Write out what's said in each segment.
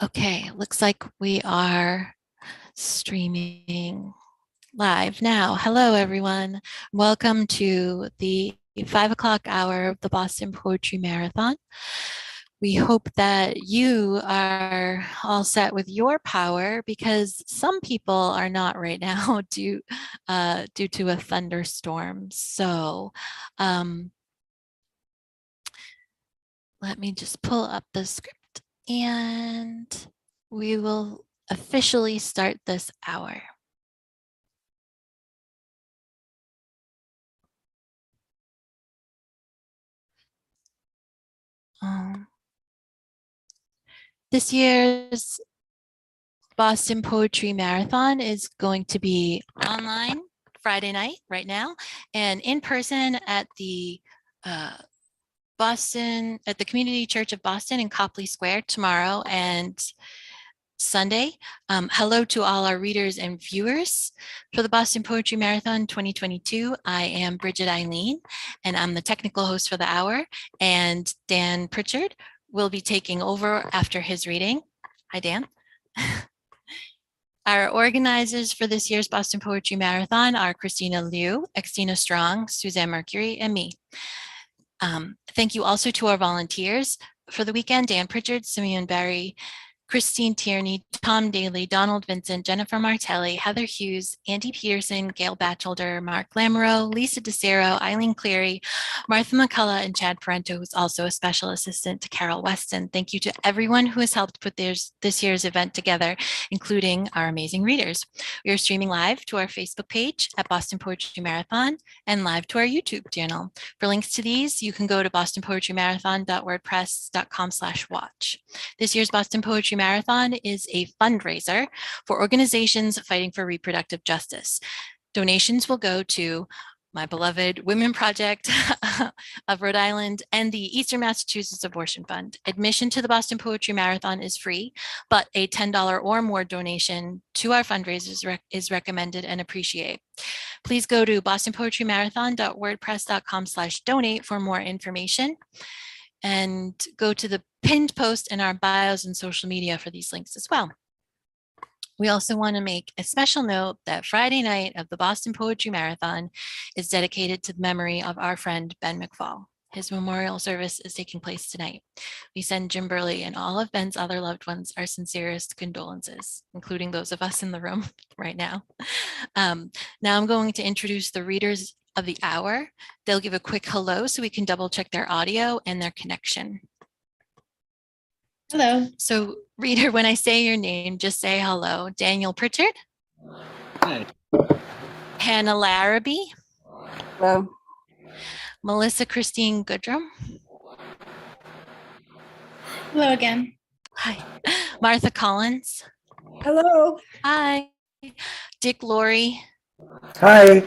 Okay, looks like we are streaming live now. Hello, everyone. Welcome to the 5 o'clock hour of the Boston Poetry Marathon. We hope that you are all set with your power because some people are not right now due to a thunderstorm. So let me just pull up the script and we will officially start this hour. This year's Boston Poetry Marathon is going to be online Friday night right now and in person at the Community Church of Boston in Copley Square tomorrow and Sunday. Hello to all our readers and viewers for the Boston Poetry Marathon 2022. I am Bridget Eileen, and I'm the technical host for the hour, and Dan Pritchard will be taking over after his reading. Hi, Dan. Our organizers for this year's Boston Poetry Marathon are Christina Liu, Xtina Strong, Suzanne Mercury, and me. Thank you also to our volunteers for the weekend, Dan Pritchard, Simeon Barry, Christine Tierney, Tom Daly, Donald Vincent, Jennifer Martelli, Heather Hughes, Andy Peterson, Gail Batchelder, Mark Lamoureux, Lisa DeCero, Eileen Cleary, Martha McCullough, and Chad Parento, who's also a special assistant to Carol Weston. Thank you to everyone who has helped put this year's event together, including our amazing readers. We are streaming live to our Facebook page at Boston Poetry Marathon and live to our YouTube channel. For links to these, you can go to bostonpoetrymarathon.wordpress.com/watch. This year's Boston Poetry Marathon is a fundraiser for organizations fighting for reproductive justice. Donations will go to my beloved Women Project of Rhode Island and the Eastern Massachusetts Abortion Fund. Admission to the Boston Poetry Marathon is free, but a $10 or more donation to our fundraisers is recommended and appreciated. Please go to bostonpoetrymarathon.wordpress.com/donate for more information and go to the pinned post in our bios and social media for these links as well. We also want to make a special note that Friday night of the Boston Poetry Marathon is dedicated to the memory of our friend Ben McFall. His memorial service is taking place tonight. We send Jim Burley and all of Ben's other loved ones our sincerest condolences, including those of us in the room right now. Now I'm going to introduce the readers of the hour. They'll give a quick hello so we can double check their audio and their connection. Hello. So reader, when I say your name, just say hello. Daniel Pritchard. Hi. Hannah Larabee. Hello. Melissa Christine Goodrum. Hello again. Hi. Martha Collins. Hello. Hi. Dick Laurie. Hi.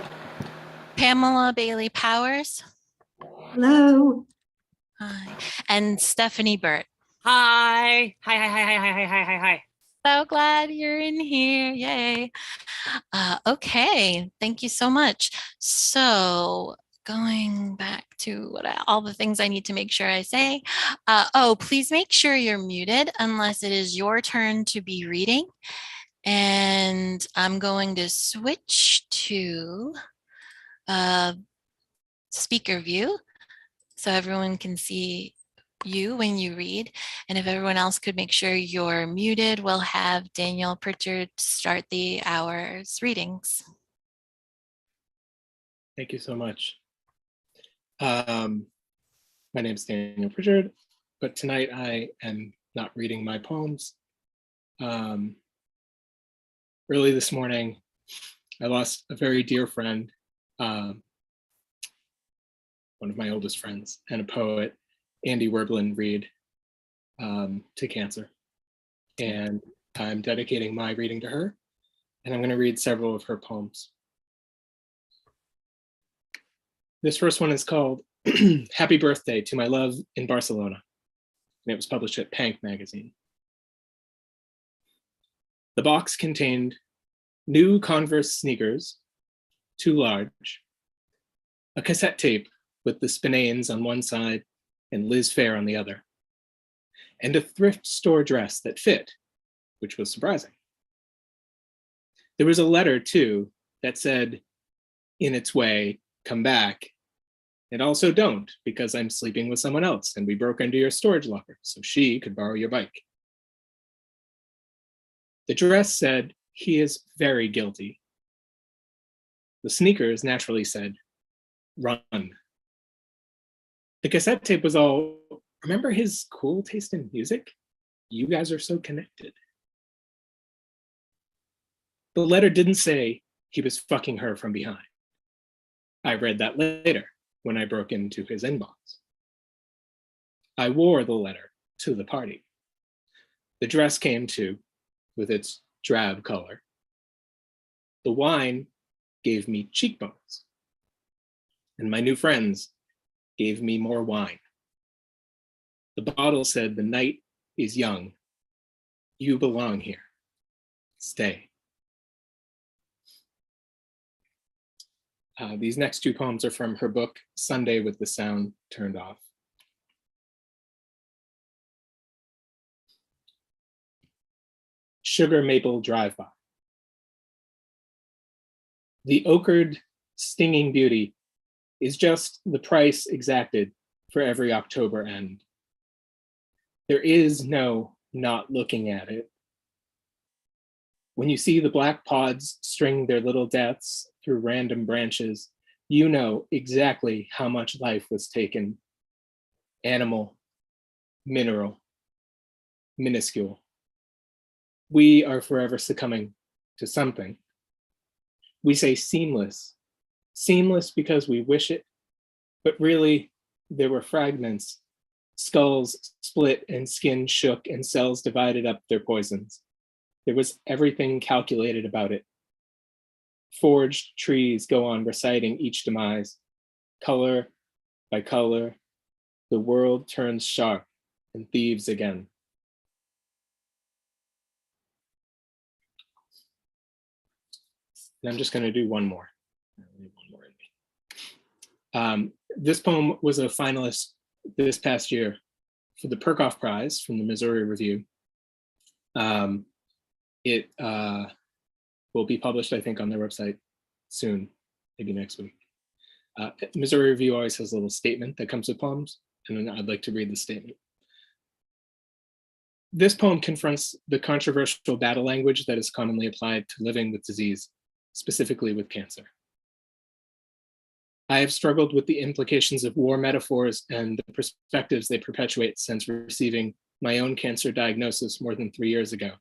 Pamela Bailey Powers. Hello. Hi. And Stephanie Byrd. Hi. Hi. So glad you're in here. Yay. Okay. Thank you so much. So going back to all the things I need to make sure I say. Please make sure you're muted unless it is your turn to be reading. And I'm going to switch to speaker view so everyone can see you when you read. And if everyone else could make sure you're muted, we'll have Daniel Pritchard start the hour's readings. Thank you so much. My name is Daniel Pritchard, but tonight I am not reading my poems. Early this morning, I lost a very dear friend, one of my oldest friends, and a poet, Andy Werblin Reed, to cancer. And I'm dedicating my reading to her, and I'm going to read several of her poems. This first one is called Happy Birthday to My Love in Barcelona, and it was published at Pank magazine. The box contained new Converse sneakers, too large, a cassette tape with the Spinanes on one side and Liz Phair on the other, and a thrift store dress that fit, which was surprising. There was a letter, too, that said, in its way, come back, and also don't, because I'm sleeping with someone else, and we broke into your storage locker, so she could borrow your bike. The dress said, he is very guilty. The sneakers naturally said, run. The cassette tape was all, remember his cool taste in music? You guys are so connected. The letter didn't say he was fucking her from behind. I read that later when I broke into his inbox. I wore the letter to the party. The dress came too, with its drab color. The wine gave me cheekbones, and my new friends gave me more wine. The bottle said, the night is young. You belong here. Stay. These next two poems are from her book, Sunday with the Sound Turned Off. Sugar Maple Drive-By. The ochred, stinging beauty is just the price exacted for every October end. There is no not looking at it. When you see the black pods string their little deaths through random branches, you know exactly how much life was taken. Animal, mineral, minuscule. We are forever succumbing to something. We say seamless. Seamless because we wish it, but really there were fragments. Skulls split and skin shook and cells divided up their poisons. There was everything calculated about it. Forged trees go on reciting each demise. Color by color, the world turns sharp and thieves again. And I'm just going to do one more. This poem was a finalist this past year for the Perkoff Prize from the Missouri Review. It will be published, I think, on their website soon, maybe next week. Missouri Review always has a little statement that comes with poems, and I'd like to read the statement. This poem confronts the controversial battle language that is commonly applied to living with disease, specifically with cancer. I have struggled with the implications of war metaphors and the perspectives they perpetuate since receiving my own cancer diagnosis more than 3 years ago.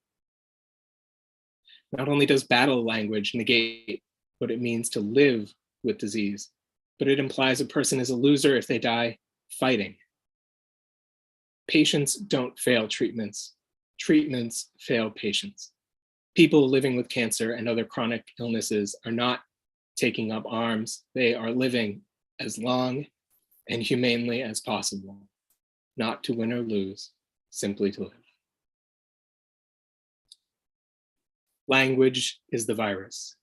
Not only does battle language negate what it means to live with disease, but it implies a person is a loser if they die fighting. Patients don't fail treatments. Treatments fail patients. People living with cancer and other chronic illnesses are not taking up arms. They are living as long and humanely as possible, not to win or lose, simply to live. Language is the virus.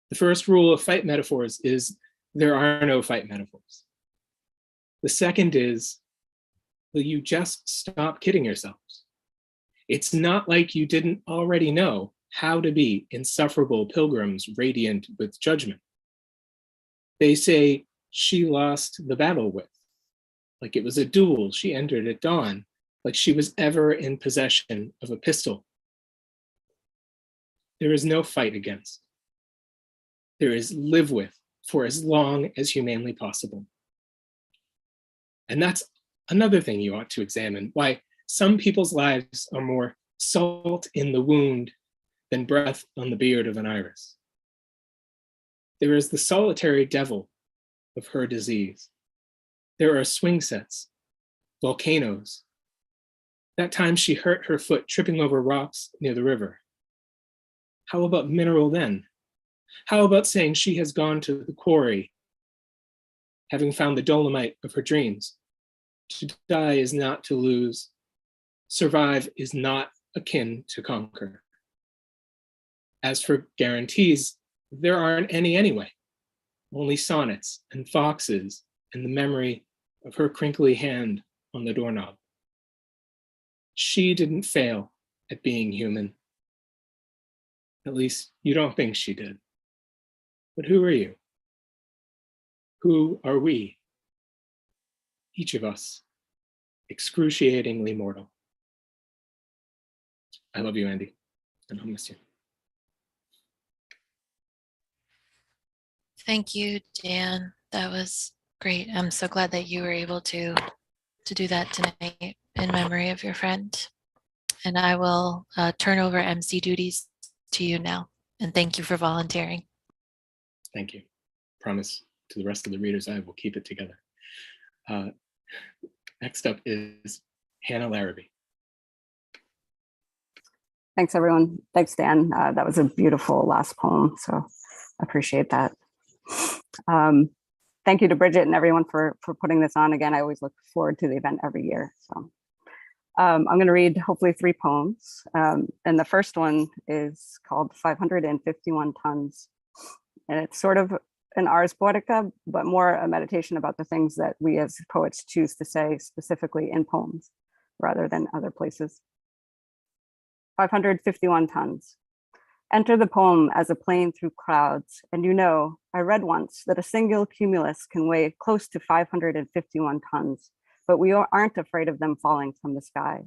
The first rule of fight metaphors is there are no fight metaphors. The second is, will you just stop kidding yourselves? It's not like you didn't already know how to be insufferable pilgrims radiant with judgment. They say she lost the battle with, like it was a duel she entered at dawn, like she was ever in possession of a pistol. There is no fight against. There is live with for as long as humanly possible. And that's another thing you ought to examine, why some people's lives are more salt in the wound than breath on the beard of an iris. There is the solitary devil of her disease. There are swing sets, volcanoes. That time she hurt her foot tripping over rocks near the river. How about mineral then? How about saying she has gone to the quarry, having found the dolomite of her dreams? To die is not to lose. Survive is not akin to conquer. As for guarantees, there aren't any anyway. Only sonnets and foxes and the memory of her crinkly hand on the doorknob. She didn't fail at being human. At least you don't think she did. But who are you? Who are we? Each of us, excruciatingly mortal. I love you, Andy, and I'll miss you. Thank you, Dan. That was great. I'm so glad that you were able to do that tonight in memory of your friend. And I will turn over MC duties to you now. And thank you for volunteering. Thank you. Promise to the rest of the readers I will keep it together. Next up is Hannah Larabee. Thanks, everyone. Thanks, Dan. That was a beautiful last poem, so I appreciate that. Thank you to Bridget and everyone for putting this on. Again, I always look forward to the event every year. So I'm going to read hopefully 3 poems. And the first one is called 551 Tons. And it's sort of an Ars Poetica, but more a meditation about the things that we as poets choose to say specifically in poems rather than other places. 551 tons. Enter the poem as a plane through clouds. And you know, I read once that a single cumulus can weigh close to 551 tons, but we aren't afraid of them falling from the sky.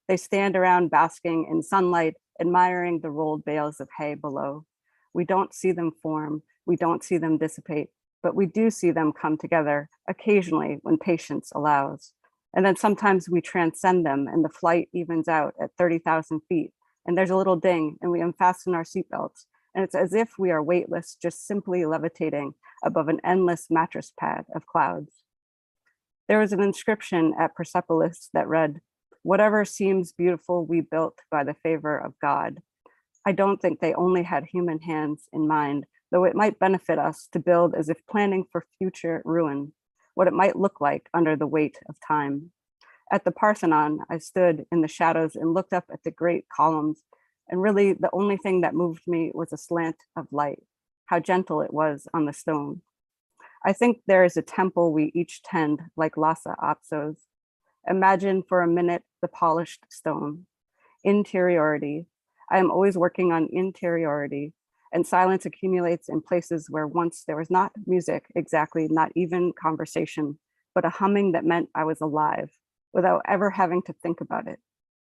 They stand around basking in sunlight, admiring the rolled bales of hay below. We don't see them form, we don't see them dissipate, but we do see them come together occasionally when patience allows. And then sometimes we transcend them and the flight evens out at 30,000 feet. And there's a little ding and we unfasten our seatbelts. And it's as if we are weightless, just simply levitating above an endless mattress pad of clouds. There was an inscription at Persepolis that read, "Whatever seems beautiful we built by the favor of God." I don't think they only had human hands in mind, though it might benefit us to build as if planning for future ruin, what it might look like under the weight of time. At the Parthenon, I stood in the shadows and looked up at the great columns, and really the only thing that moved me was a slant of light, how gentle it was on the stone. I think there is a temple we each tend like Lhasa Apsos. Imagine for a minute the polished stone. Interiority. I am always working on interiority, and silence accumulates in places where once there was not music, exactly, not even conversation, but a humming that meant I was alive without ever having to think about it.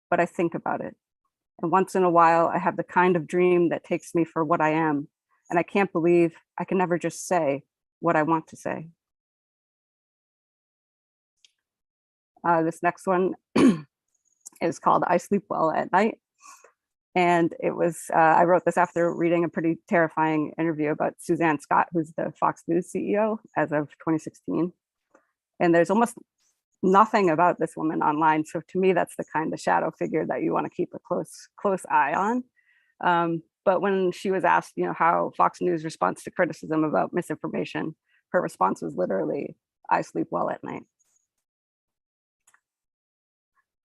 But I think about it. And once in a while, I have the kind of dream that takes me for what I am. And I can't believe I can never just say what I want to say. This next one is called I Sleep Well at Night. And it was, I wrote this after reading a pretty terrifying interview about Suzanne Scott, who's the Fox News CEO as of 2016. And there's almost nothing about this woman online. So to me, that's the kind of shadow figure that you want to keep a close eye on. But when she was asked, how Fox News responds to criticism about misinformation, her response was literally, "I sleep well at night."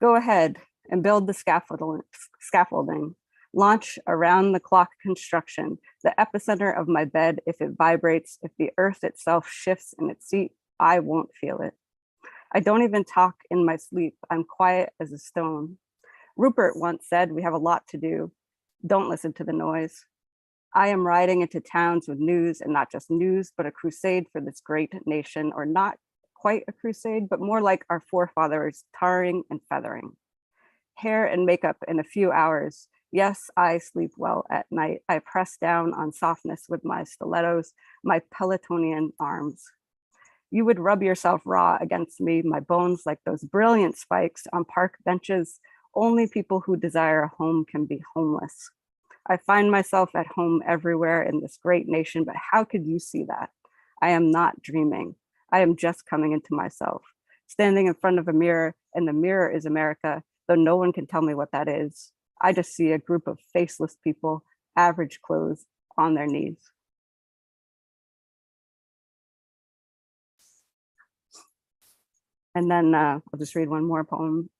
Go ahead and build the scaffolding, launch around the clock construction, the epicenter of my bed. If it vibrates, if the earth itself shifts in its seat, I won't feel it. I don't even talk in my sleep. I'm quiet as a stone. Rupert once said, we have a lot to do. Don't listen to the noise. I am riding into towns with news, and not just news, but a crusade for this great nation, or not quite a crusade, but more like our forefathers, tarring and feathering. Hair and makeup in a few hours. Yes, I sleep well at night. I press down on softness with my stilettos, my Pelotonian arms. You would rub yourself raw against me, my bones like those brilliant spikes on park benches. Only people who desire a home can be homeless. I find myself at home everywhere in this great nation, but how could you see that? I am not dreaming. I am just coming into myself, standing in front of a mirror, and the mirror is America, though no one can tell me what that is. I just see a group of faceless people, average clothes, on their knees. And then I'll just read one more poem.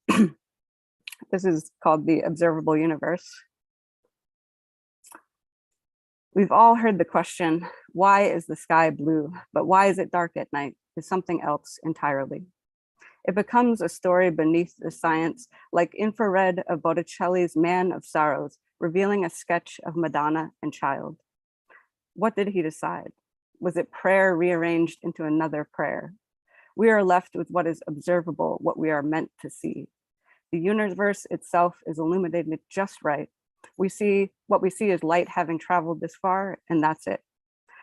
This is called The Observable Universe. We've all heard the question, why is the sky blue? But why is it dark at night? Is something else entirely. It becomes a story beneath the science, like infrared of Botticelli's Man of Sorrows, revealing a sketch of Madonna and child. What did he decide? Was it prayer rearranged into another prayer? We are left with what is observable, what we are meant to see. The universe itself is illuminated just right. What we see is light having traveled this far, and that's it.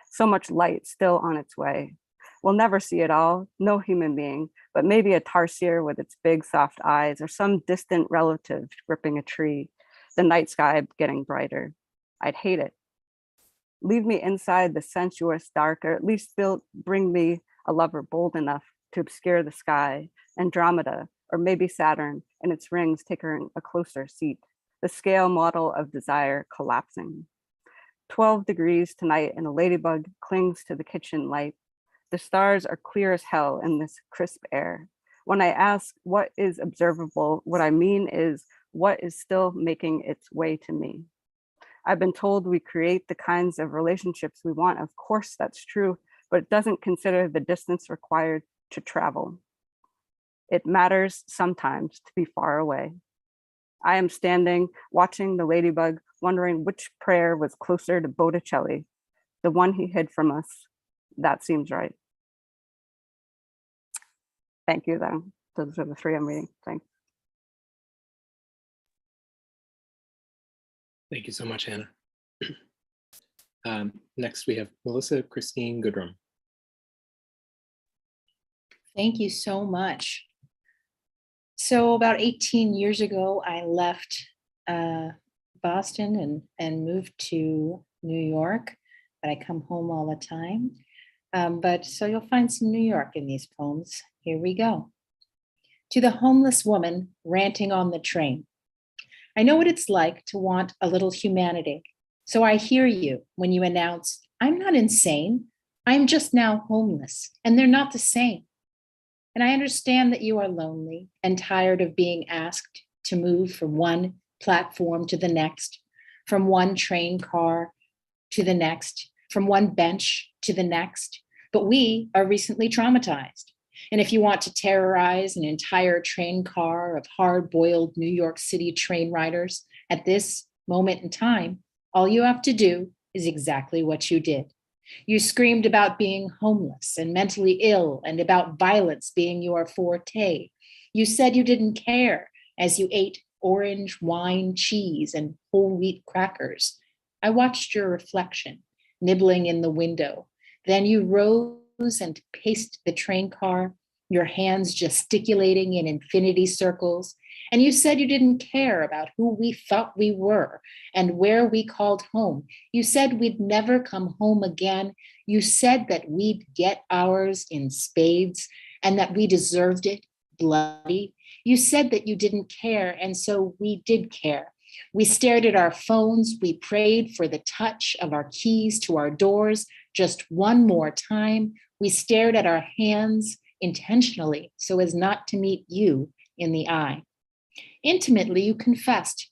So much light still on its way. We'll never see it all, no human being, but maybe a tarsier with its big soft eyes, or some distant relative gripping a tree, the night sky getting brighter. I'd hate it. Leave me inside the sensuous dark, or at least bring me a lover bold enough to obscure the sky, Andromeda, or maybe Saturn and its rings take her in a closer seat, the scale model of desire collapsing. 12 degrees tonight and a ladybug clings to the kitchen light. The stars are clear as hell in this crisp air. When I ask what is observable, what I mean is what is still making its way to me. I've been told we create the kinds of relationships we want. Of course, that's true, but it doesn't consider the distance required to travel. It matters sometimes to be far away. I am standing, watching the ladybug, wondering which prayer was closer to Botticelli, the one he hid from us. That seems right. Thank you, though. Those are the three I'm reading. Thanks. Thank you so much, Hannah. Next, we have Melissa Christine Goodrum. Thank you so much. So about 18 years ago, I left Boston and moved to New York, but I come home all the time. But so you'll find some New York in these poems. Here we go. To the homeless woman ranting on the train. I know what it's like to want a little humanity. So I hear you when you announce, I'm not insane. I'm just now homeless, and they're not the same. And I understand that you are lonely and tired of being asked to move from one platform to the next, from one train car to the next, from one bench to the next. But we are recently traumatized. And if you want to terrorize an entire train car of hard-boiled New York City train riders at this moment in time, all you have to do is exactly what you did. You screamed about being homeless and mentally ill and about violence being your forte. You said you didn't care as you ate orange wine, cheese, and whole wheat crackers. I watched your reflection, nibbling in the window. Then you rose and paced the train car, your hands gesticulating in infinity circles. And you said you didn't care about who we thought we were and where we called home. You said we'd never come home again. You said that we'd get ours in spades and that we deserved it bloody. You said that you didn't care, and so we did care. We stared at our phones. We prayed for the touch of our keys to our doors just one more time. We stared at our hands intentionally so as not to meet you in the eye. Intimately, you confessed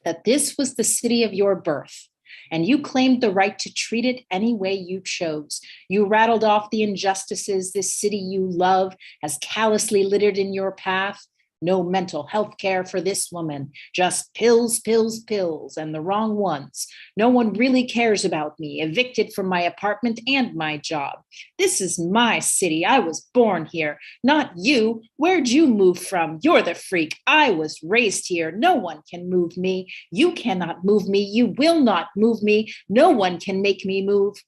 that this was the city of your birth, and you claimed the right to treat it any way you chose. You rattled off the injustices this city you love has callously littered in your path. No mental health care for this woman, just pills, pills, pills, and the wrong ones. No one really cares about me, evicted from my apartment and my job. This is my city. I was born here, not you. Where'd you move from? You're the freak. I was raised here. No one can move me. You cannot move me. You will not move me. No one can make me move.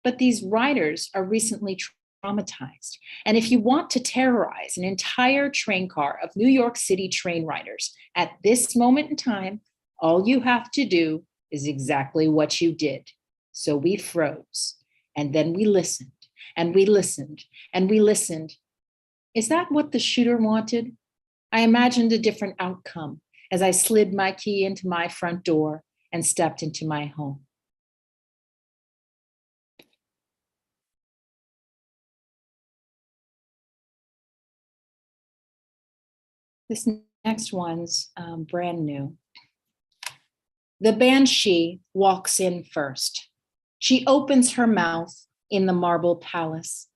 But these riders are recently traumatized. And if you want to terrorize an entire train car of New York City train riders at this moment in time, all you have to do is exactly what you did. So we froze, and then we listened, and we listened, and we listened. Is that what the shooter wanted? I imagined a different outcome as I slid my key into my front door and stepped into my home. This next one's brand new. The Banshee walks in first. She opens her mouth in the marble palace.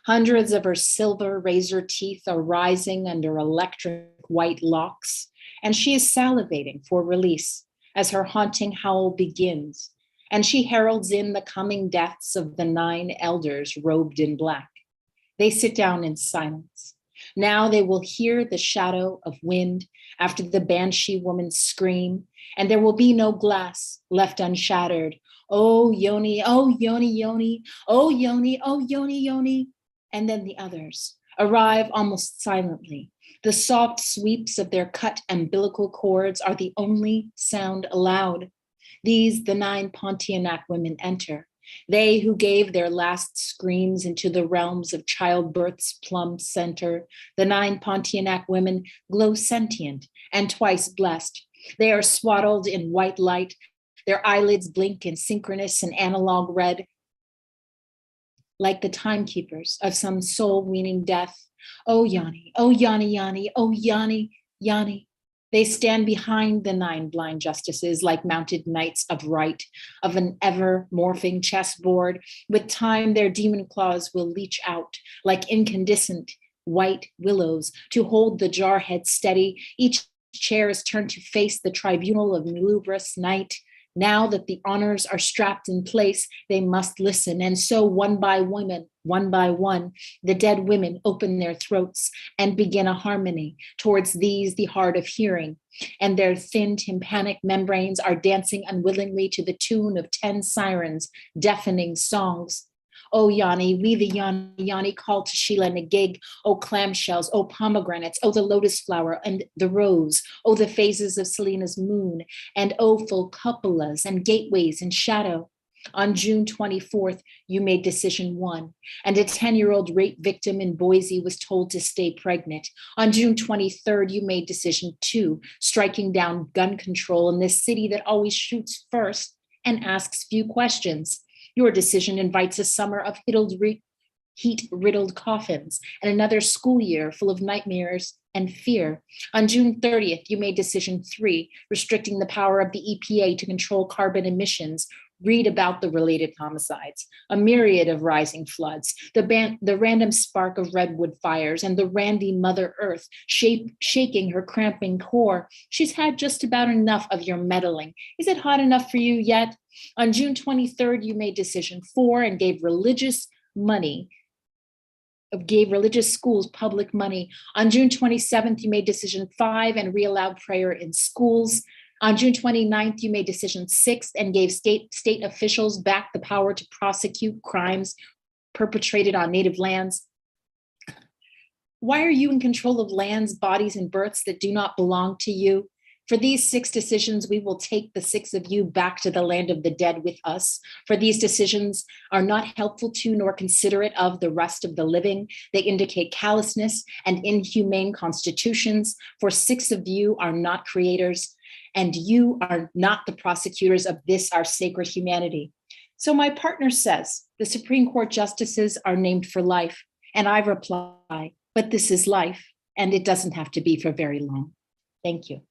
Hundreds of her silver razor teeth are rising under electric white locks, and she is salivating for release as her haunting howl begins, and she heralds in the coming deaths of the 9 elders robed in black. They sit down in silence. Now they will hear the shadow of wind after the Banshee woman's scream, and there will be no glass left unshattered. Oh, Yoni, oh, Yoni, Yoni, oh, Yoni, oh, Yoni, Yoni. And then the others arrive almost silently. The soft sweeps of their cut umbilical cords are the only sound allowed. These, the 9 Pontianak women, enter. They who gave their last screams into the realms of childbirth's plumb center, the 9 Pontianak women glow sentient and twice blessed. They are swaddled in white light. Their eyelids blink in synchronous and analog red, like the timekeepers of some soul-weaning death. Oh, Yanni, oh, Yanni, Yanni, oh, Yanni, Yanni. They stand behind the 9 blind justices like mounted knights of right of an ever-morphing chessboard. With time, their demon claws will leach out like incandescent white willows to hold the jarhead steady. Each chair is turned to face the tribunal of Malubrous night. Now that the honors are strapped in place, they must listen. And so one by one, the dead women open their throats and begin a harmony towards these, the heart of hearing. And their thin tympanic membranes are dancing unwillingly to the tune of 10 sirens, deafening songs. Oh, Yanni, we the Yanni, Yanni call to Sheila Nagig. Oh, clamshells, oh, pomegranates, oh, the lotus flower and the rose, oh, the phases of Selena's moon, and oh, full cupolas and gateways in shadow. On June 24th, you made decision 1, and a 10-year-old rape victim in Boise was told to stay pregnant. On June 23rd, you made decision 2, striking down gun control in this city that always shoots first and asks few questions. Your decision invites a summer of heat-riddled coffins and another school year full of nightmares and fear. On June 30th, you made decision 3, restricting the power of the EPA to control carbon emissions. Read about the related homicides, a myriad of rising floods, the random spark of redwood fires, and the randy Mother Earth shaking her cramping core. She's had just about enough of your meddling. Is it hot enough for you yet? On June 23rd, you made decision 4 and gave religious schools public money. On June 27th, you made decision 5 and reallowed prayer in schools. On June 29th, you made decision 6 and gave state officials back the power to prosecute crimes perpetrated on native lands. Why are you in control of lands, bodies, and births that do not belong to you? For these 6 decisions, we will take the 6 of you back to the land of the dead with us. For these decisions are not helpful to nor considerate of the rest of the living. They indicate callousness and inhumane constitutions. For 6 of you are not creators, and you are not the prosecutors of this, our sacred humanity. So my partner says, the Supreme Court justices are named for life. And I reply, but this is life, and it doesn't have to be for very long. Thank you.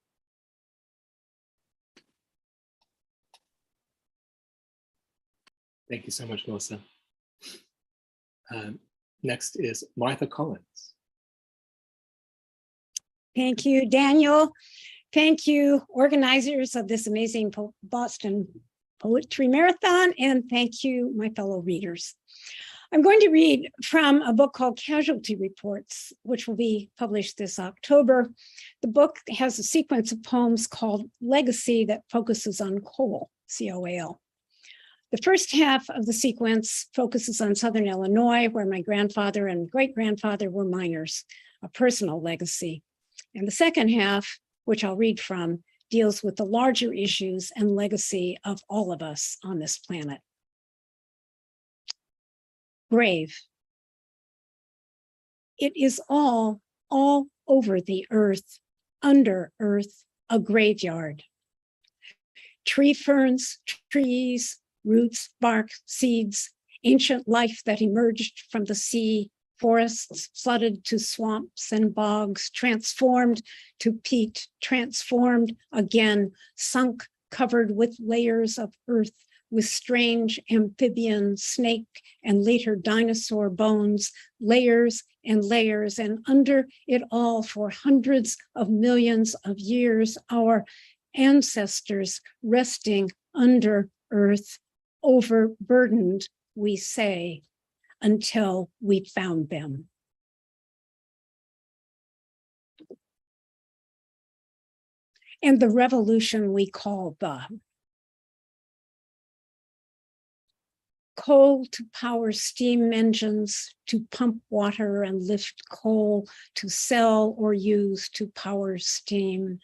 Thank you so much, Melissa. Next is Martha Collins. Thank you, Daniel. Thank you, organizers of this amazing Boston Poetry Marathon, and thank you, my fellow readers. I'm going to read from a book called Casualty Reports, which will be published this October. The book has a sequence of poems called Legacy that focuses on coal, C-O-A-L. The first half of the sequence focuses on Southern Illinois, where my grandfather and great-grandfather were miners, a personal legacy. And the second half, which I'll read from, deals with the larger issues and legacy of all of us on this planet. Grave. It is all over the earth, under earth, a graveyard. Tree ferns, trees, roots, bark, seeds, ancient life that emerged from the sea, forests flooded to swamps and bogs, transformed to peat, transformed again, sunk, covered with layers of earth, with strange amphibian, snake, and later dinosaur bones, layers and layers, and under it all for hundreds of millions of years, our ancestors resting under earth, overburdened, we say, until we found them. And the revolution we call the coal to power steam engines, to pump water and lift coal, to sell or use to power steam.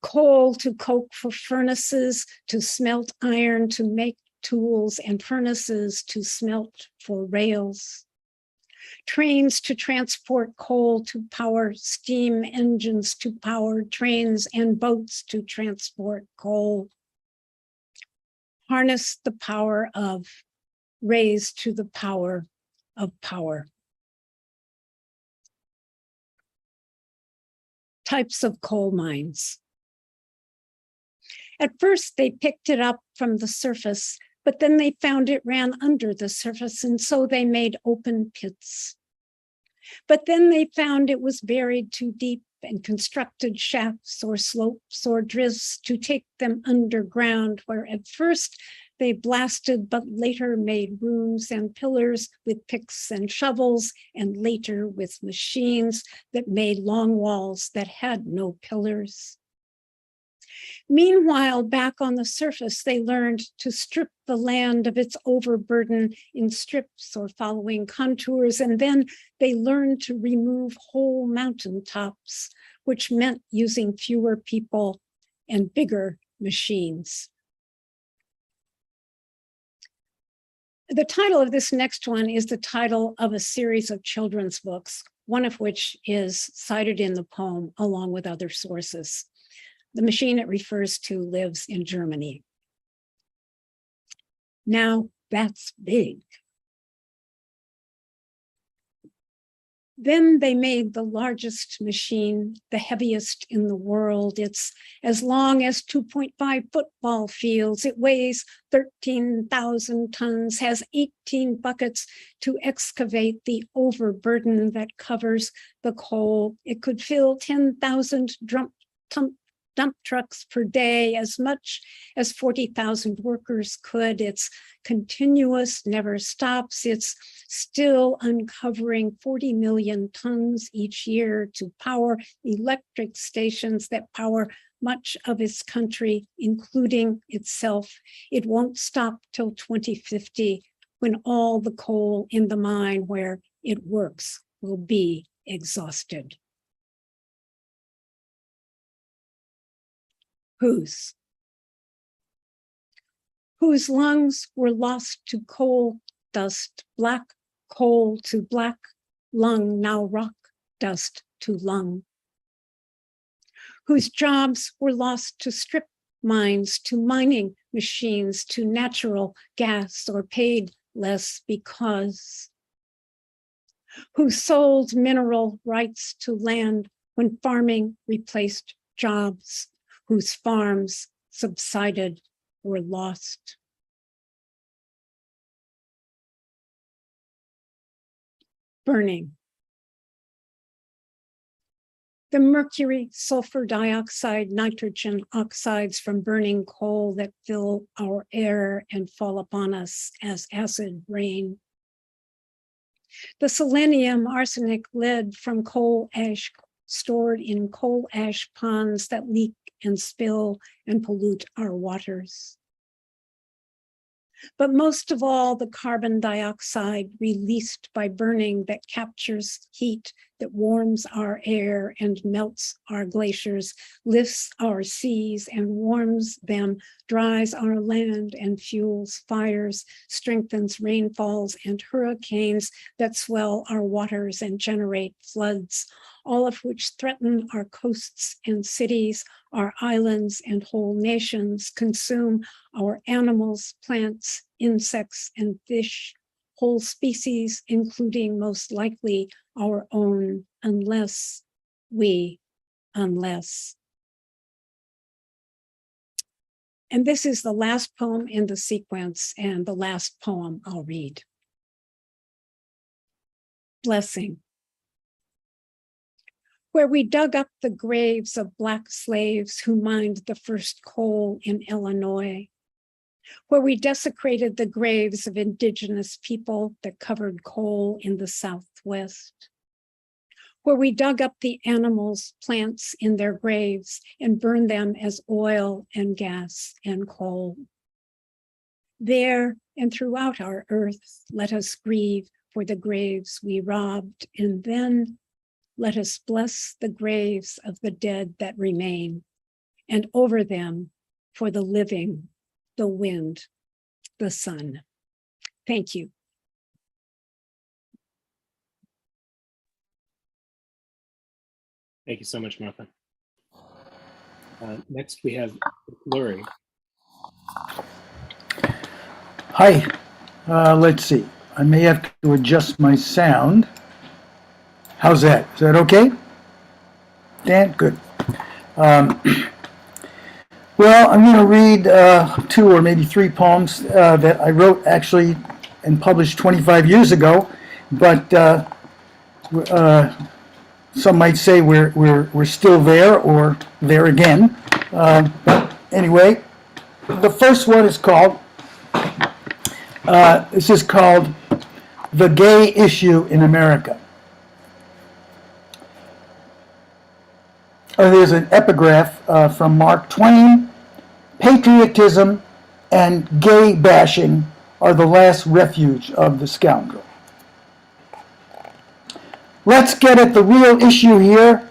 Coal to coke for furnaces, to smelt iron, to make tools, and furnaces to smelt for rails. Trains to transport coal, to power steam engines, to power trains and boats to transport coal. Harness the power of, raise to the power of power. Types of coal mines. At first, they picked it up from the surface, but then they found it ran under the surface, and so they made open pits. But then they found it was buried too deep and constructed shafts or slopes or drifts to take them underground, where at first they blasted, but later made rooms and pillars with picks and shovels, and later with machines that made long walls that had no pillars. Meanwhile, back on the surface, they learned to strip the land of its overburden in strips or following contours, and then they learned to remove whole mountaintops, which meant using fewer people and bigger machines. The title of this next one is the title of a series of children's books, one of which is cited in the poem along with other sources. The machine it refers to lives in Germany. Now that's big. Then they made the largest machine, the heaviest in the world. It's as long as 2.5 football fields. It weighs 13,000 tons, has 18 buckets to excavate the overburden that covers the coal. It could fill 10,000 dump trucks per day, as much as 40,000 workers could. It's continuous, never stops. It's still uncovering 40 million tons each year to power electric stations that power much of its country, including itself. It won't stop till 2050, when all the coal in the mine where it works will be exhausted. Whose lungs were lost to coal dust, black coal to black lung, now rock dust to lung. Whose jobs were lost to strip mines, to mining machines, to natural gas, or paid less because. Who sold mineral rights to land when farming replaced jobs, whose farms subsided or lost. Burning. The mercury, sulfur dioxide, nitrogen oxides from burning coal that fill our air and fall upon us as acid rain. The selenium, arsenic, lead from coal ash stored in coal ash ponds that leak and spill and pollute our waters. But most of all, the carbon dioxide released by burning that captures heat, that warms our air and melts our glaciers, lifts our seas and warms them, dries our land and fuels fires, strengthens rainfalls and hurricanes that swell our waters and generate floods, all of which threaten our coasts and cities, our islands and whole nations, consume our animals, plants, insects, and fish, whole species, including most likely our own, unless. And this is the last poem in the sequence and the last poem I'll read. Blessing. Where we dug up the graves of Black slaves who mined the first coal in Illinois, where we desecrated the graves of indigenous people that covered coal in the Southwest, where we dug up the animals, plants in their graves and burned them as oil and gas and coal. There and throughout our earth, let us grieve for the graves we robbed, and then let us bless the graves of the dead that remain, and over them for the living, the wind, the sun. Thank you. Thank you so much, Martha. Next, we have Lori. Hi, let's see. I may have to adjust my sound. How's that? Is that okay? Dan, good. Well, I'm going to read 2 or maybe 3 poems that I wrote actually and published 25 years ago, but some might say we're still there or there again. But anyway, the first one is called, this is called The Gay Issue in America. There's an epigraph from Mark Twain. Patriotism and gay bashing are the last refuge of the scoundrel. Let's get at the real issue here.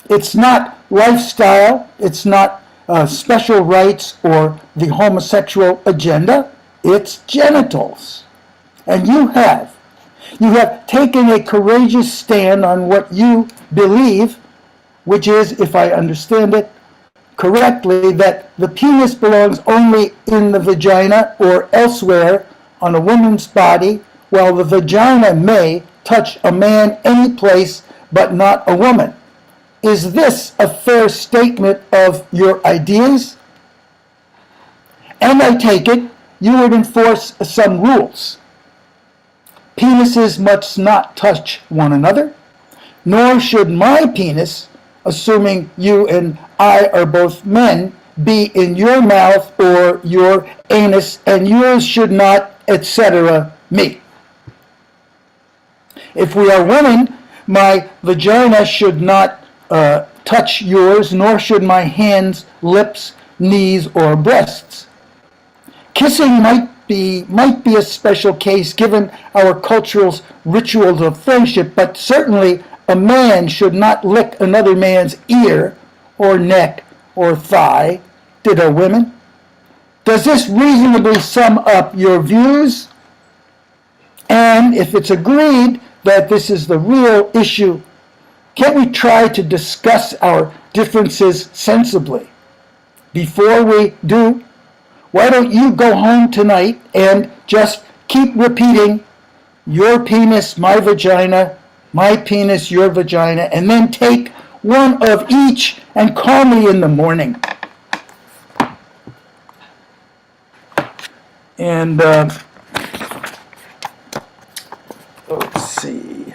It's not lifestyle, it's not special rights or the homosexual agenda, it's genitals. And you have taken a courageous stand on what you believe, which is, if I understand it correctly, that the penis belongs only in the vagina or elsewhere on a woman's body, while the vagina may touch a man any place but not a woman. Is this a fair statement of your ideas? And I take it you would enforce some rules. Penises must not touch one another, nor should my penis, assuming you and I are both men, be in your mouth or your anus, and yours should not, etc. me. If we are women, my vagina should not touch yours, nor should my hands, lips, knees, or breasts. Kissing might be a special case given our cultural rituals of friendship, but certainly a man should not lick another man's ear or neck or thigh. Ditto women. Does this reasonably sum up your views? And if it's agreed that this is the real issue, can't we try to discuss our differences sensibly? Before we do, why don't you go home tonight and just keep repeating, your penis, my vagina, my penis, your vagina, and then take one of each and call me in the morning. And let's see.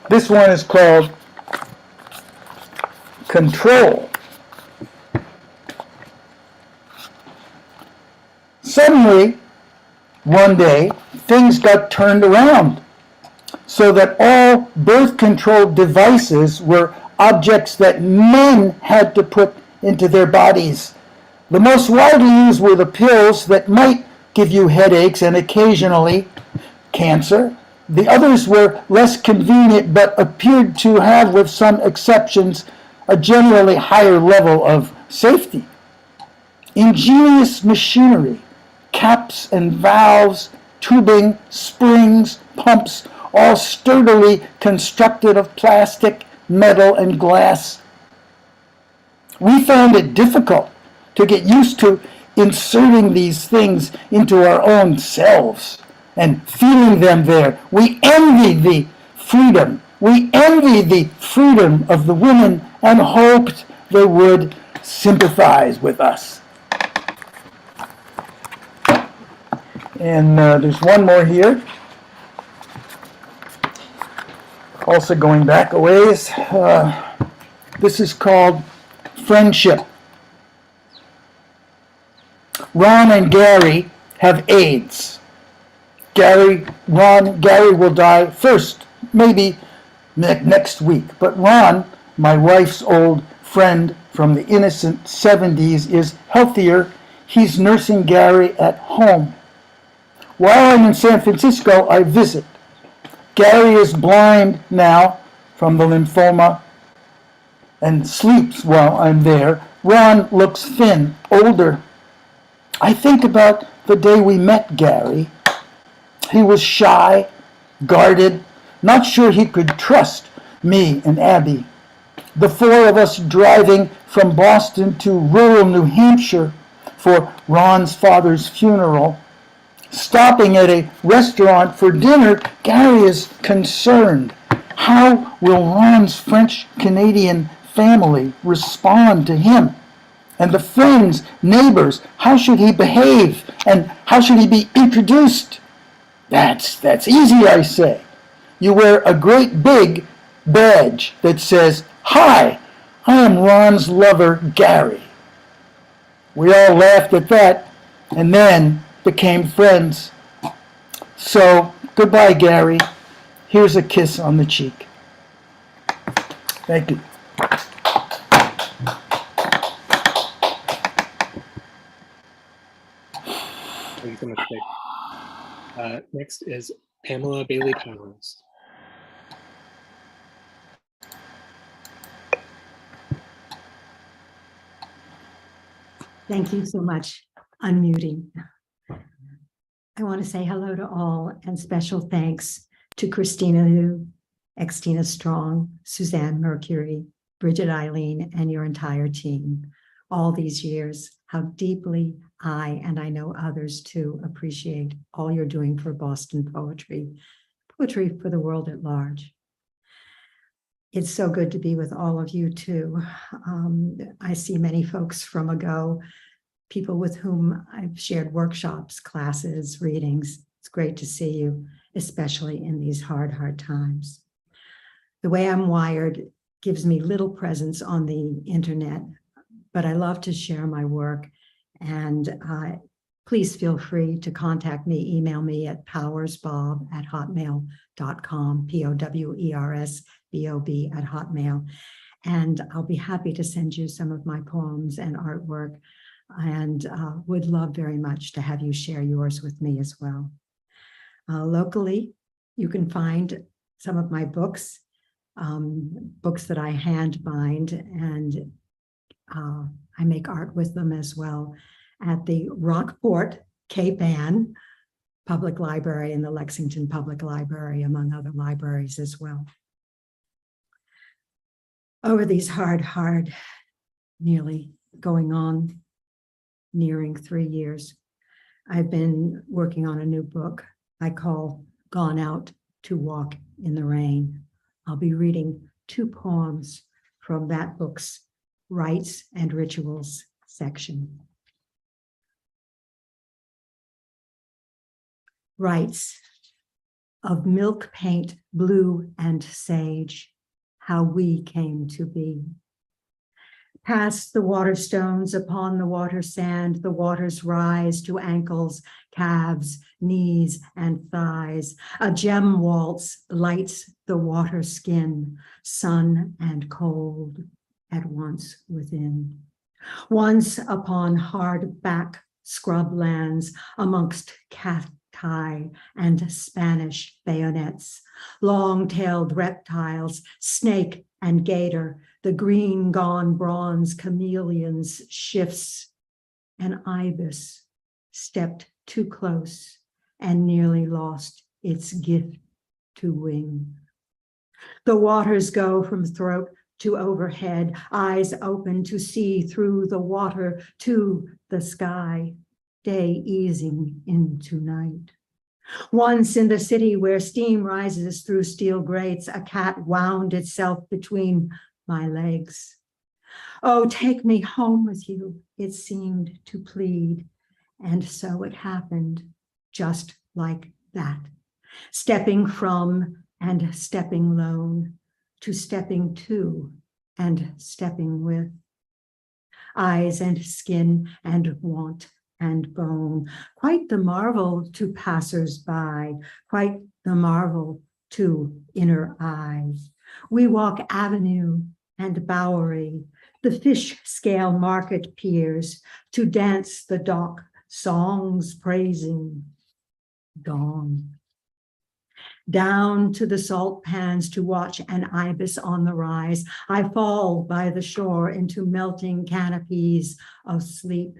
This one is called Control. Suddenly, one day, things got turned around so that all birth control devices were objects that men had to put into their bodies. The most widely used were the pills that might give you headaches and occasionally cancer. The others were less convenient but appeared to have, with some exceptions, a generally higher level of safety. Ingenious machinery, caps and valves, tubing, springs, pumps, all sturdily constructed of plastic, metal, and glass. We found it difficult to get used to inserting these things into our own selves and feeling them there. We envy the freedom. We envy the freedom of the women and hoped they would sympathize with us. And there's one more here. Also going back a ways. This is called Friendship. Ron and Gary have AIDS. Gary will die first, maybe next week. But Ron, my wife's old friend from the innocent 70s, is healthier. He's nursing Gary at home. While I'm in San Francisco, I visit. Gary is blind now from the lymphoma and sleeps while I'm there. Ron looks thin, older. I think about the day we met Gary. He was shy, guarded, not sure he could trust me and Abby. The four of us driving from Boston to rural New Hampshire for Ron's father's funeral. Stopping at a restaurant for dinner, Gary is concerned. How will Ron's French-Canadian family respond to him? And the friends, neighbors, how should he behave? And how should he be introduced? That's easy, I say. You wear a great big badge that says, "Hi, I am Ron's lover, Gary." We all laughed at that and then became friends. So, goodbye, Gary. Here's a kiss on the cheek. Thank you. Thank you so much, Dick. Next is Pamela Bailey Powers. Thank you so much. Unmuting. I want to say hello to all and special thanks to Christina Liu, Xtina Strong, Suzanne Mercury, Bridget Eileen, and your entire team. All these years, how deeply I, and I know others too, appreciate all you're doing for Boston poetry for the world at large. It's so good to be with all of you too. I see many folks from ago, people with whom I've shared workshops, classes, readings. It's great to see you, especially in these hard times. The way I'm wired gives me little presence on the internet, but I love to share my work. And please feel free to contact me, email me at powersbob@hotmail.com, POWERSBOB@hotmail. And I'll be happy to send you some of my poems and artwork, and would love very much to have you share yours with me as well. Locally, you can find some of my books, books that I hand bind, and I make art with them as well at the Rockport Cape Ann Public Library and the Lexington Public Library, among other libraries as well. Over these hard, nearly going on, nearing 3 years, I've been working on a new book I call Gone Out to Walk in the Rain. I'll be reading 2 poems from that book's Rites and Rituals section. Rites of milk paint, blue and sage, how we came to be. Past the water stones upon the water sand, the waters rise to ankles, calves, knees, and thighs. A gem waltz lights the water skin, sun and cold at once within. Once upon hard back scrublands amongst cacti and Spanish bayonets, long-tailed reptiles, snake and gator, the green gone bronze chameleon's shifts, an ibis stepped too close and nearly lost its gift to wing. The waters go from throat to overhead, eyes open to see through the water to the sky, day easing into night. Once in the city where steam rises through steel grates, a cat wound itself between my legs. Oh, take me home with you, it seemed to plead. And so it happened, just like that. Stepping from and stepping lone, to stepping to and stepping with. Eyes and skin and want and bone, quite the marvel to passers-by, quite the marvel to inner eye. We walk avenue and bowery, the fish scale market piers, to dance the dock, songs praising dawn. Down to the salt pans to watch an ibis on the rise. I fall by the shore into melting canopies of sleep.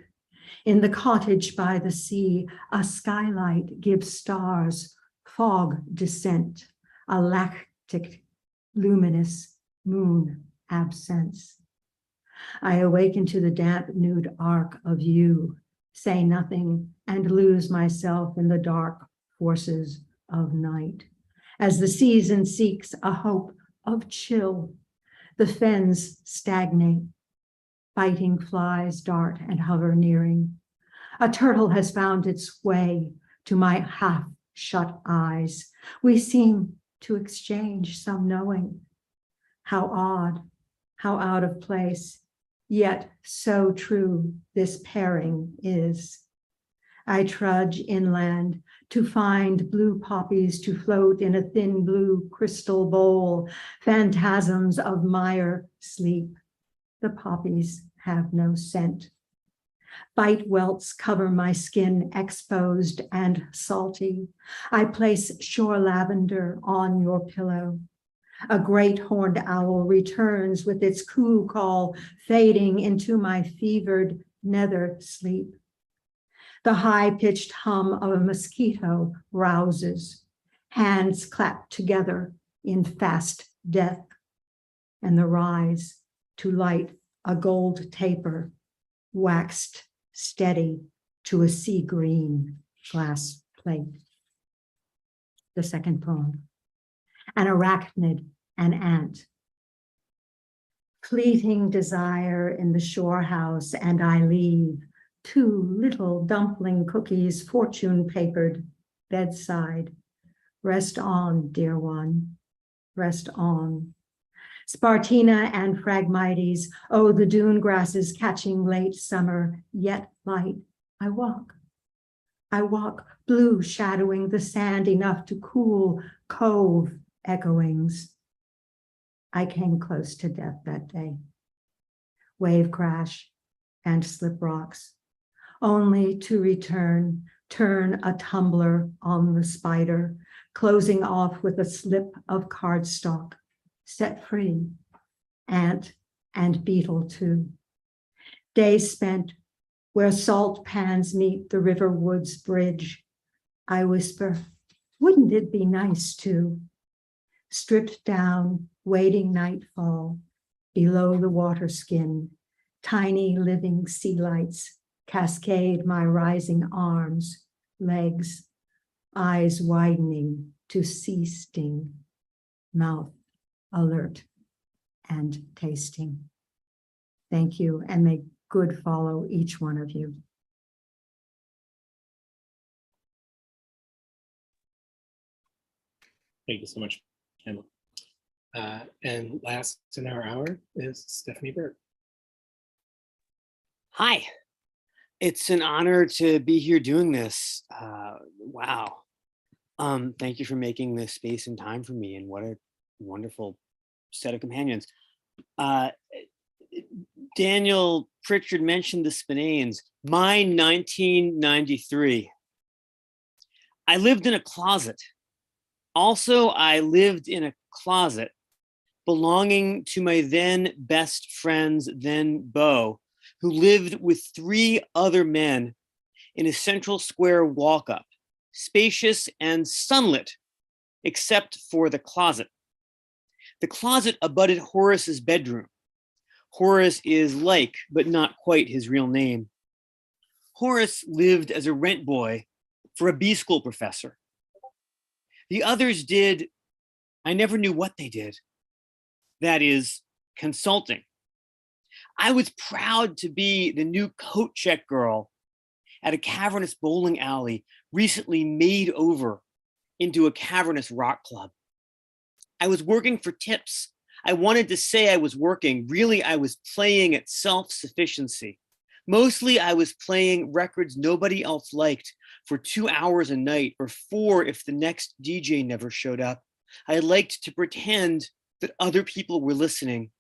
In the cottage by the sea, a skylight gives stars, fog descent, a lactic, luminous moon absence. I awaken to the damp nude arc of you, say nothing, and lose myself in the dark forces of night. As the season seeks a hope of chill, the fens stagnate, biting flies dart and hover nearing. A turtle has found its way to my half-shut eyes. We seem to exchange some knowing. How odd, how out of place, yet so true this pairing is. I trudge inland to find blue poppies to float in a thin blue crystal bowl, phantasms of mire sleep. The poppies have no scent. Bite welts cover my skin, exposed and salty. I place shore lavender on your pillow. A great horned owl returns with its coo call, fading into my fevered nether sleep. The high-pitched hum of a mosquito rouses. Hands clap together in fast death, and the rise to light a gold taper, waxed steady to a sea green glass plate. The second poem. An arachnid, an ant. Fleeting desire in the shore house, and I leave 2 little dumpling cookies, fortune papered, bedside. Rest on, dear one, rest on. Spartina and Phragmites, oh, the dune grasses catching late summer, yet light. I walk, blue shadowing the sand enough to cool cove echoings. I came close to death that day. Wave crash and slip rocks, only to return, turn a tumbler on the spider, closing off with a slip of cardstock, set free, ant and beetle too. Days spent where salt pans meet the river woods bridge. I whisper, wouldn't it be nice to? Stripped down, waiting nightfall, below the water skin, tiny living sea lights cascade my rising arms, legs, eyes widening to sea sting, mouth alert and tasting. Thank you, and may good follow each one of you. Thank you so much, Emma. And last in our hour is Stephanie Byrd. Hi. It's an honor to be here doing this. Wow. Thank you for making this space and time for me, and what a wonderful set of companions. Daniel Pritchard mentioned the Spinanes. My 1993. I lived in a closet. Also, I lived in a closet belonging to my then best friend's then beau, who lived with 3 other men in a Central Square walk-up, spacious and sunlit, except for the closet. The closet abutted Horace's bedroom. Horace is like, but not quite his real name. Horace lived as a rent boy for a B-school professor. The others did, I never knew what they did. That is, consulting. I was proud to be the new coat check girl at a cavernous bowling alley recently made over into a cavernous rock club. I was working for tips. I wanted to say I was working. Really, I was playing at self-sufficiency. Mostly, I was playing records nobody else liked for 2 hours a night, or 4 if the next DJ never showed up. I liked to pretend that other people were listening.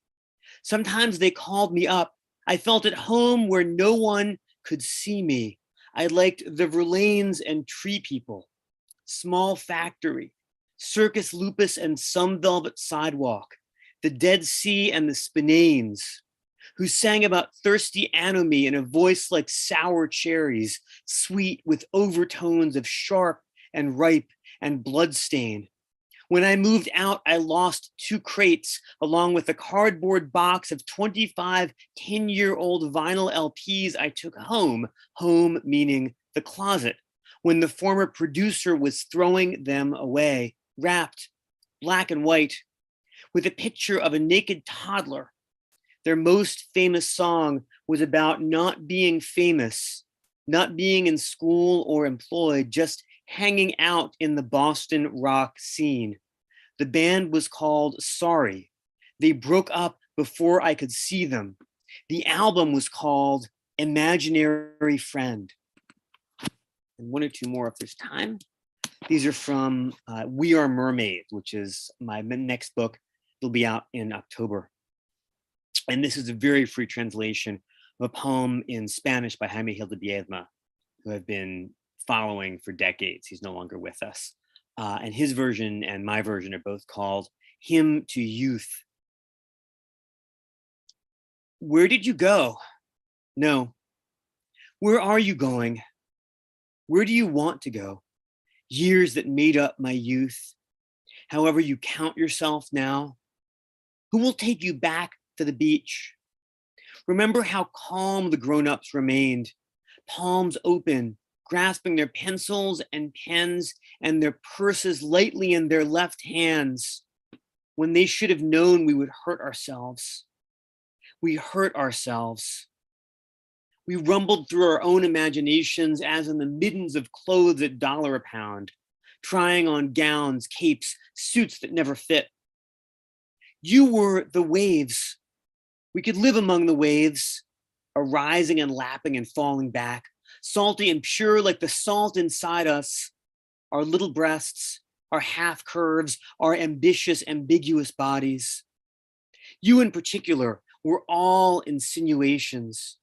Sometimes they called me up. I felt at home where no one could see me. I liked the Verlaines and Tree People, Small Factory, Circus Lupus and Some Velvet Sidewalk, the Dead Sea and the Spinanes, who sang about thirsty anomie in a voice like sour cherries, sweet with overtones of sharp and ripe and bloodstain. When I moved out, I lost 2 crates along with a cardboard box of 25 10-year-old vinyl LPs I took home, home meaning the closet, when the former producer was throwing them away, wrapped, black and white, with a picture of a naked toddler. Their most famous song was about not being famous, not being in school or employed, just hanging out in the Boston rock scene. The band was called Sorry. They broke up before I could see them. The album was called Imaginary Friend. And 1 or 2 more if there's time. These are from We Are Mermaids, which is my next book. It'll be out in October. And this is a very free translation of a poem in Spanish by Jaime Gil de Biedma, who I've been following for decades. He's no longer with us. And his version and my version are both called Hymn to Youth. Where did you go? No. Where are you going? Where do you want to go? Years that made up my youth. However you count yourself now. Who will take you back to the beach? Remember how calm the grown-ups remained, palms open, grasping their pencils and pens and their purses lightly in their left hands, when they should have known we would hurt ourselves. We hurt ourselves. We rumbled through our own imaginations as in the middens of clothes at $1 a pound, trying on gowns, capes, suits that never fit. You were the waves. We could live among the waves, arising and lapping and falling back, salty and pure like the salt inside us, our little breasts, our half curves, our ambitious, ambiguous bodies. You in particular were all insinuations,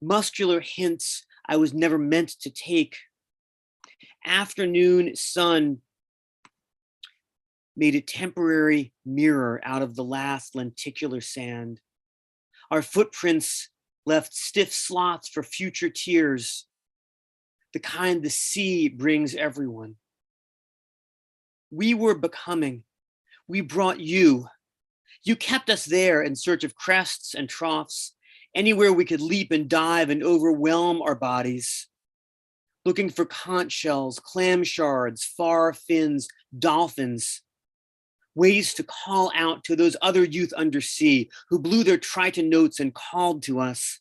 muscular hints I was never meant to take. Afternoon sun made a temporary mirror out of the last lenticular sand. Our footprints left stiff slots for future tears, the kind the sea brings everyone. We were becoming. We brought you. You kept us there in search of crests and troughs, anywhere we could leap and dive and overwhelm our bodies, looking for conch shells, clam shards, far fins, dolphins, ways to call out to those other youth undersea who blew their triton notes and called to us.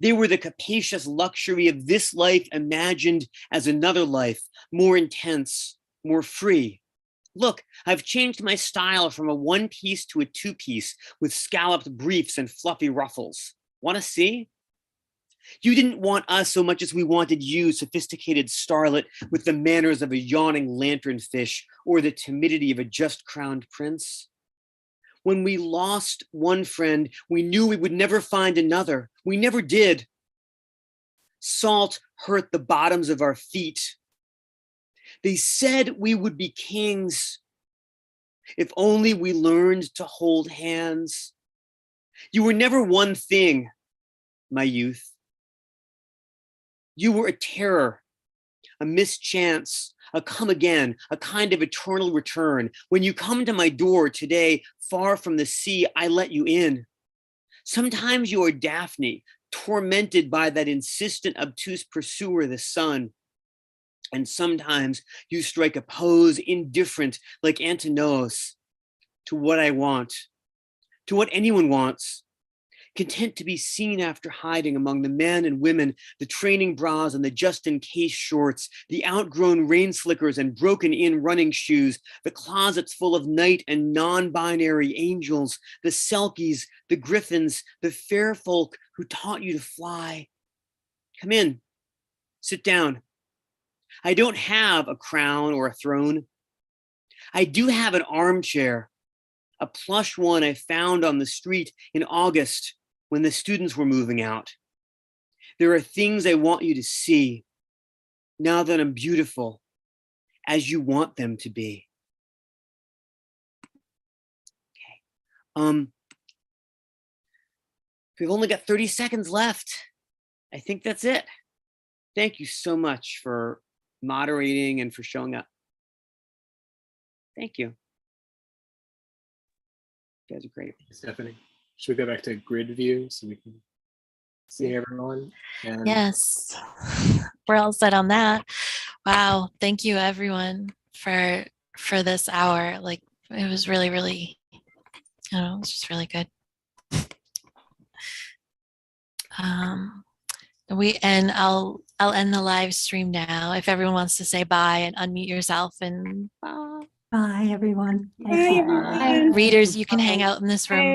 They were the capacious luxury of this life imagined as another life, more intense, more free. Look, I've changed my style from a 1-piece to a 2-piece with scalloped briefs and fluffy ruffles. Want to see? You didn't want us so much as we wanted you, sophisticated starlet with the manners of a yawning lanternfish or the timidity of a just-crowned prince. When we lost one friend, we knew we would never find another. We never did. Salt hurt the bottoms of our feet. They said we would be kings if only we learned to hold hands. You were never one thing, my youth. You were a terror, a mischance, a come again, a kind of eternal return. When you come to my door today, far from the sea, I let you in. Sometimes you are Daphne, tormented by that insistent, obtuse pursuer, the sun. And sometimes you strike a pose indifferent like Antinous to what I want, to what anyone wants. content to be seen after hiding among the men and women, the training bras and the just-in-case shorts, the outgrown rain slickers and broken-in running shoes, the closets full of night and non-binary angels, the selkies, the griffins, the fair folk who taught you to fly. Come in, sit down. I don't have a crown or a throne. I do have an armchair, a plush one I found on the street in August when the students were moving out. There are things I want you to see now that I'm beautiful, as you want them to be. Okay. We've only got 30 seconds left. I think that's it. Thank you so much for moderating and for showing up. Thank you. You guys are great. Stephanie, should we go back to grid view so we can see everyone? And Yes, we're all set on that. Wow, thank you everyone for this hour. Like it was really, really, I don't know, it was just really good. I'll end the live stream now. If everyone wants to say bye and unmute yourself and bye. Bye, everyone. Bye, everyone. Readers, you can hang out in this room.